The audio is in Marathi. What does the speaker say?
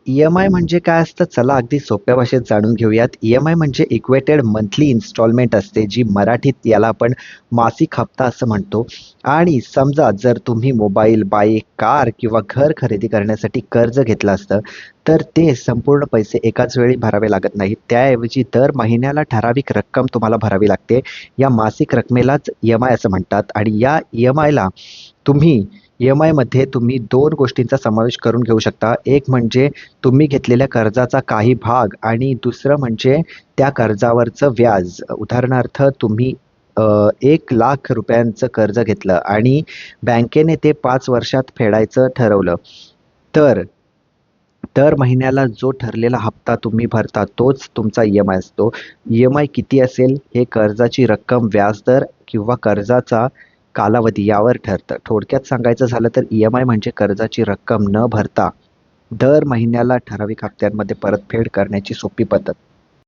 ई-एम-आय म्हणजे काय असतं? चला अगदी सोप्या भाषेत जाणून घेऊयात. ई-एम-आय म्हणजे इक्वेटेड मंथली इन्स्टॉलमेंट असते, जी मराठीत याला आपण मासिक हप्ता असं म्हणतो. आणि समजा जर तुम्ही मोबाईल, बाईक, कार किंवा घर खरेदी करण्यासाठी कर्ज घेतलं असतं, तर ते संपूर्ण पैसे एकाच वेळी भरावे लागत नाहीत. त्याऐवजी दर महिन्याला ठराविक रक्कम तुम्हाला भरावी लागते. या मासिक रकमेलाच ई-एम-आय असं म्हणतात आणि या ई-एम-आयला तुम्ही ई-एम-आयमध्ये तुम्ही 2 गोष्टींचा समावेश करून घेऊ शकता. एक म्हणजे तुम्ही घेतलेल्या कर्जाचा काही भाग आणि दुसरं म्हणजे त्या कर्जावरचं व्याज. उदाहरणार्थ तुम्ही अ, ₹1,00,000 कर्ज घेतलं आणि बँकेने ते 5 वर्षात फेडायचं ठरवलं. तर दर महिन्याला जो ठरलेला हप्ता तुम्ही भरता तोच तुमचा ई-एम-आय असतो. ई-एम-आय किती असेल हे कर्जाची रक्कम, व्याजदर किंवा कर्जाचा कालावधी यावर ठरतं. थोडक्यात सांगायचं झालं तर ई-एम-आय म्हणजे कर्जाची रक्कम न भरता दर महिन्याला ठराविक हप्त्यांमध्ये परतफेड करण्याची सोपी पद्धत.